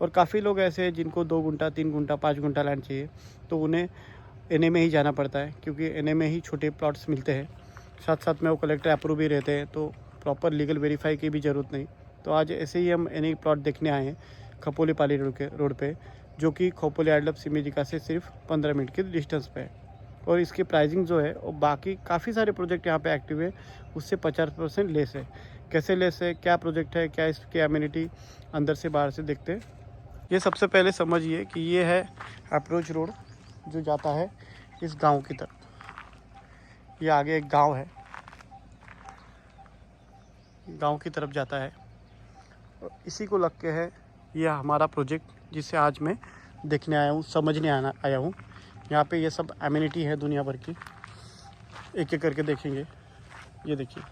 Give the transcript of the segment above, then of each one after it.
और काफ़ी लोग ऐसे हैं जिनको 2 गुंठा 3 गुंठा 5 गुंठा लैंड चाहिए, तो उन्हें एनए में ही जाना पड़ता है, क्योंकि एनए में ही छोटे प्लॉट्स मिलते हैं। साथ साथ में वो कलेक्टर अप्रूव भी रहते हैं, तो प्रॉपर लीगल वेरीफाई की भी ज़रूरत नहीं। तो आज ऐसे ही हम एनए प्लॉट देखने आए हैं खपोली पाली रोड पे, जो कि खोपोली एडलब सिमिजिका से सिर्फ 15 मिनट के डिस्टेंस पे है। और इसकी प्राइसिंग जो है वो बाकी काफ़ी सारे प्रोजेक्ट यहाँ पे एक्टिव है उससे 50% लेस है। कैसे लेस है, क्या प्रोजेक्ट है, क्या इसकी एमिनिटी, अंदर से बाहर से देखते हैं। ये सबसे पहले समझिए कि ये है अप्रोच रोड जो जाता है इस गांव की तरफ। ये आगे एक गांव है, गांव की तरफ जाता है, और इसी को लग के है ये हमारा प्रोजेक्ट जिसे आज मैं देखने आया हूँ, समझने आया हूँ। यहाँ पे ये सब एमिनिटी है दुनिया भर की, एक एक करके देखेंगे। ये देखिए,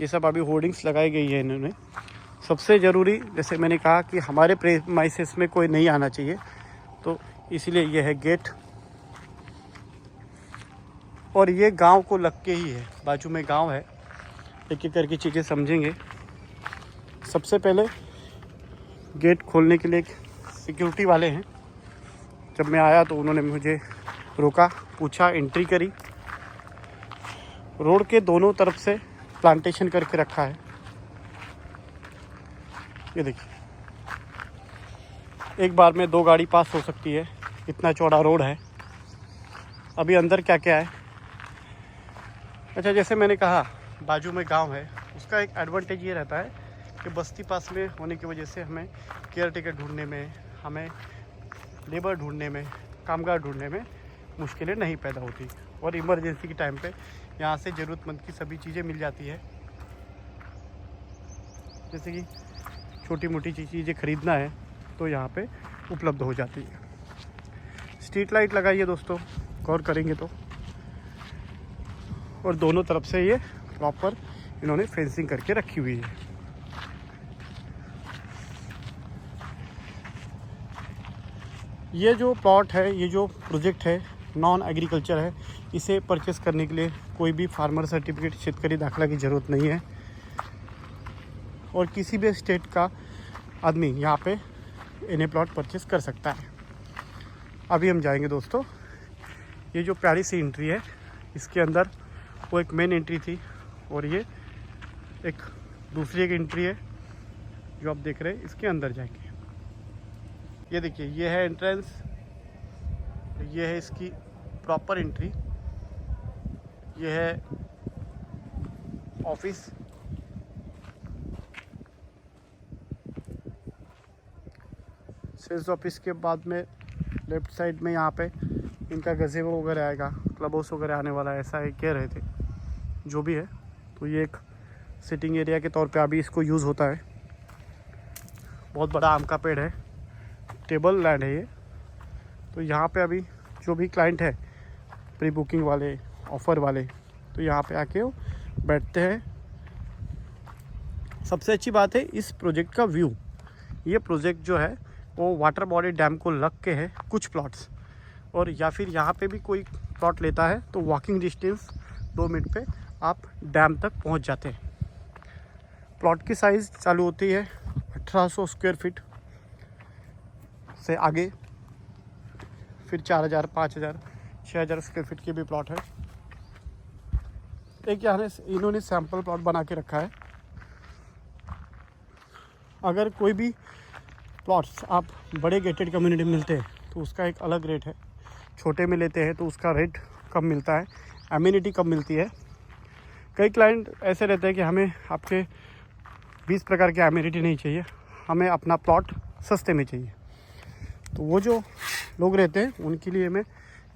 ये सब अभी होर्डिंग्स लगाई गई है इन्होंने। सबसे ज़रूरी, जैसे मैंने कहा कि हमारे प्रेमाइसेस में कोई नहीं आना चाहिए, तो इसीलिए ये है गेट। और ये गांव को लग के ही है, बाजू में गांव है। एक एक करके चीज़ें समझेंगे। सबसे पहले गेट खोलने के लिए एक सिक्योरिटी वाले हैं। जब मैं आया तो उन्होंने मुझे रोका, पूछा, एंट्री करी। रोड के दोनों तरफ से प्लांटेशन करके रखा है। ये देखिए, एक बार में 2 गाड़ी पास हो सकती है, इतना चौड़ा रोड है। अभी अंदर क्या क्या है। अच्छा, जैसे मैंने कहा बाजू में गांव है, उसका एक एडवांटेज ये रहता है कि बस्ती पास में होने की वजह से हमें केयर टेकर ढूंढने में, हमें लेबर ढूंढने में, कामगार ढूंढने में मुश्किलें नहीं पैदा होती। और इमरजेंसी के टाइम पे यहाँ से ज़रूरतमंद की सभी चीज़ें मिल जाती है। जैसे कि छोटी मोटी चीज़ें ख़रीदना है तो यहाँ पे उपलब्ध हो जाती है। स्ट्रीट लाइट लगाई है दोस्तों, गौर करेंगे तो। और दोनों तरफ से ये प्रॉपर इन्होंने फेंसिंग करके रखी हुई है। ये जो प्लॉट है, ये जो प्रोजेक्ट है, नॉन एग्रीकल्चर है। इसे परचेस करने के लिए कोई भी फार्मर सर्टिफिकेट, शेतकरी दाखला की ज़रूरत नहीं है। और किसी भी स्टेट का आदमी यहाँ पे एनए प्लॉट परचेस कर सकता है। अभी हम जाएंगे दोस्तों। ये जो प्यारी सी एंट्री है, इसके अंदर वो एक मेन एंट्री थी, और ये एक दूसरी एक एंट्री है जो आप देख रहे हैं। इसके अंदर जाएंगे। ये देखिए, ये है एंट्रेंस, ये है इसकी प्रॉपर एंट्री, ये है ऑफिस। सेल्स ऑफिस के बाद में लेफ्ट साइड में यहाँ पे इनका गज़ेबो वगैरह आएगा, क्लब हाउस वगैरह आने वाला है, ऐसा है, कह रहे थे। जो भी है, तो ये एक सिटिंग एरिया के तौर पे अभी इसको यूज़ होता है। बहुत बड़ा आम का पेड़ है, टेबल लैंड है ये। तो यहाँ पे अभी जो भी क्लाइंट है, प्री बुकिंग वाले, ऑफ़र वाले, तो यहाँ पे आके वो बैठते हैं। सबसे अच्छी बात है इस प्रोजेक्ट का व्यू। ये प्रोजेक्ट जो है वो वाटर बॉडी डैम को लग के है कुछ प्लॉट्स, और या फिर यहाँ पे भी कोई प्लॉट लेता है तो वॉकिंग डिस्टेंस 2 मिनट पे आप डैम तक पहुँच जाते हैं। प्लॉट की साइज़ चालू होती है 1800 स्क्वायर फीट से आगे, फिर 4000, 5000, 6000 स्क्वायर फीट के भी प्लॉट है। एक यहाँ इन्होंने सैम्पल प्लॉट बना के रखा है। अगर कोई भी प्लॉट्स आप बड़े गेटेड कम्युनिटी में मिलते हैं तो उसका एक अलग रेट है, छोटे में लेते हैं तो उसका रेट कम मिलता है, एमिनिटी कम मिलती है। कई क्लाइंट ऐसे रहते हैं कि हमें आपके 20 प्रकार की एमिनिटी नहीं चाहिए, हमें अपना प्लॉट सस्ते में चाहिए। तो वो जो लोग रहते हैं उनके लिए मैं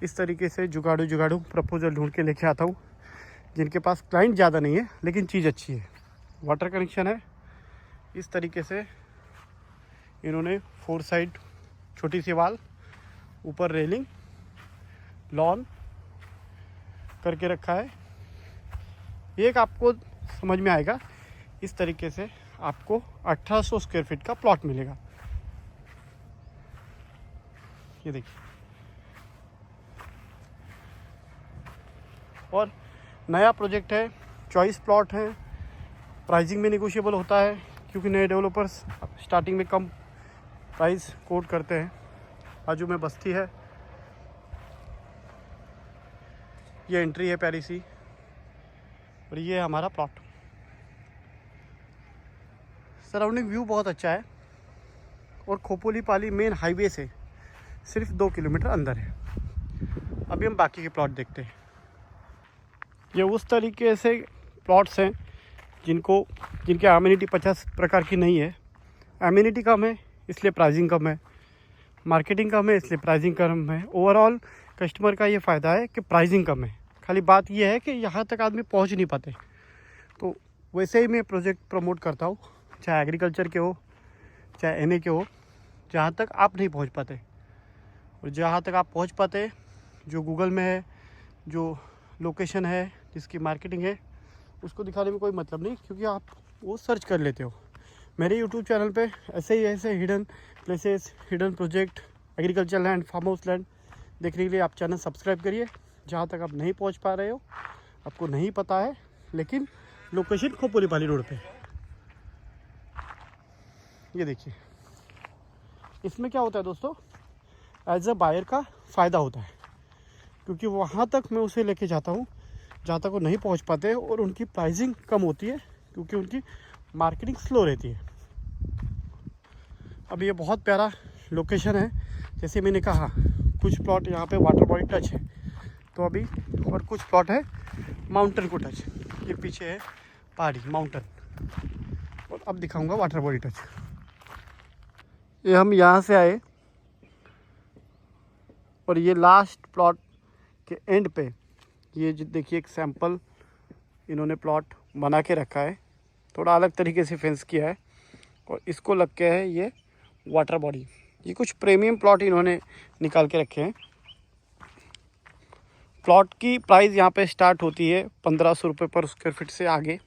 इस तरीके से जुगाड़ू प्रपोजल ढूंढ के लेके आता हूँ, जिनके पास क्लाइंट ज़्यादा नहीं है लेकिन चीज़ अच्छी है। वाटर कनेक्शन है, इस तरीके से इन्होंने 4 साइड छोटी सी वाल, ऊपर रेलिंग, लॉन करके रखा है। एक आपको समझ में आएगा, इस तरीके से आपको 1800 स्क्वायर फीट का प्लॉट मिलेगा। ये देखिए, और नया प्रोजेक्ट है, चॉइस प्लॉट है, प्राइसिंग में निगोशिएबल होता है, क्योंकि नए डेवलपर्स स्टार्टिंग में कम प्राइस कोट करते हैं। बाजू में बस्ती है, ये एंट्री है प्यारी सी, और ये है हमारा प्लॉट। सराउंडिंग व्यू बहुत अच्छा है और खोपोली पाली मेन हाईवे से सिर्फ 2 किलोमीटर अंदर है। अभी हम बाकी के प्लॉट देखते हैं। ये उस तरीके से प्लॉट्स हैं जिनके एमिनिटी 50 प्रकार की नहीं है। एमिनिटी कम है इसलिए प्राइसिंग कम है, मार्केटिंग कम है इसलिए प्राइसिंग कम है। ओवरऑल कस्टमर का ये फ़ायदा है कि प्राइसिंग कम है। खाली बात ये है कि यहाँ तक आदमी पहुँच नहीं पाते। तो वैसे ही मैं प्रोजेक्ट प्रमोट करता हूँ, चाहे एग्रीकल्चर के हो चाहे एनए के हो, जहाँ तक आप नहीं पहुँच पाते। और जहाँ तक आप पहुँच पाते, जो गूगल में है, जो लोकेशन है, जिसकी मार्केटिंग है, उसको दिखाने में कोई मतलब नहीं, क्योंकि आप वो सर्च कर लेते हो। मेरे यूट्यूब चैनल पे ऐसे hidden places, hidden project, agriculture land, farm house land देखने के लिए आप चैनल सब्सक्राइब करिए। जहाँ तक आप नहीं पहुँच पा रहे हो, आपको नहीं पता है, लेकिन लोकेशन खोपोली पाली रोड पे। ये देखिए, इसमें क्या होता है दोस्तों, एज अ बायर का फ़ायदा होता है, क्योंकि वहाँ तक मैं उसे लेके जाता हूँ जहाँ तक वो नहीं पहुँच पाते, और उनकी प्राइसिंग कम होती है क्योंकि उनकी मार्केटिंग स्लो रहती है। अब ये बहुत प्यारा लोकेशन है। जैसे मैंने कहा, कुछ प्लॉट यहाँ पे वाटर बॉडी टच है तो अभी, और कुछ प्लॉट है माउंटेन को टच। ये पीछे है पहाड़ी माउंटेन, और अब दिखाऊंगा वाटर बॉडी टच। ये हम यहाँ से आए और ये लास्ट प्लॉट के एंड पे ये देखिए एक सैंपल इन्होंने प्लॉट बना के रखा है। थोड़ा अलग तरीके से फेंस किया है और इसको लग के है ये वाटर बॉडी। ये कुछ प्रीमियम प्लॉट इन्होंने निकाल के रखे हैं। प्लॉट की प्राइस यहाँ पे स्टार्ट होती है 1500 रुपये पर स्क्वायर फीट से आगे।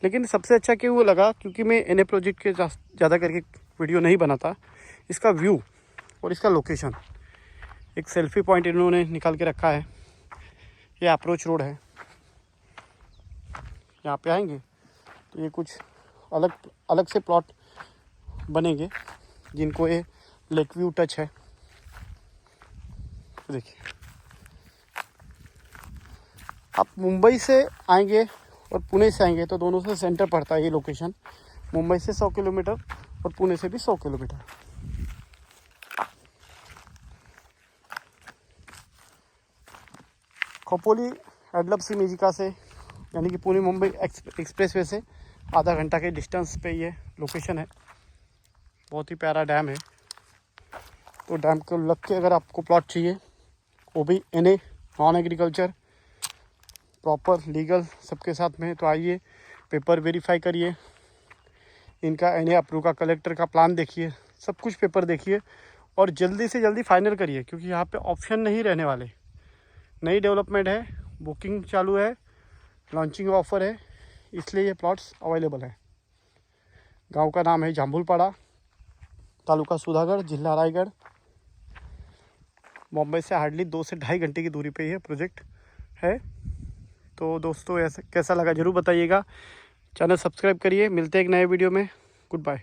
लेकिन सबसे अच्छा क्यों लगा, क्योंकि मैं एनए प्रोजेक्ट के ज़्यादा करके वीडियो नहीं बनाता, इसका व्यू और इसका लोकेशन। एक सेल्फी पॉइंट इन्होंने निकाल के रखा है। ये अप्रोच रोड है, यहाँ पे आएंगे तो ये कुछ अलग से प्लॉट बनेंगे जिनको ये लेक व्यू टच है। देखिए, आप मुंबई से आएंगे और पुणे से आएंगे तो दोनों से सेंटर पड़ता है ये लोकेशन। मुंबई से 100 किलोमीटर और पुणे से भी 100 किलोमीटर। खोपोली एडलप्सी मेजिका से, यानी कि पुणे मुंबई एक्सप्रेसवे से आधा घंटा के डिस्टेंस पे ये लोकेशन है। बहुत ही प्यारा डैम है। तो डैम को लग के अगर आपको प्लॉट चाहिए, वो भी NA non agriculture proper legal सबके साथ में, तो आइए, पेपर वेरीफाई करिए, इनका एनए अप्रूव का कलेक्टर का प्लान देखिए, सब कुछ पेपर देखिए और जल्दी से जल्दी फाइनल करिए, क्योंकि यहाँ पे ऑप्शन नहीं रहने वाले। नई डेवलपमेंट है, बुकिंग चालू है, लॉन्चिंग ऑफर है, इसलिए ये प्लॉट्स अवेलेबल है। गांव का नाम है जाम्बुलपाड़ा, तालुका सुधागढ़, जिला रायगढ़। मुंबई से हार्डली 2 से 2.5 घंटे की दूरी पे ये प्रोजेक्ट है। तो दोस्तों, ऐसा कैसा लगा ज़रूर बताइएगा। चैनल सब्सक्राइब करिए। मिलते हैं एक नए वीडियो में। Good bye.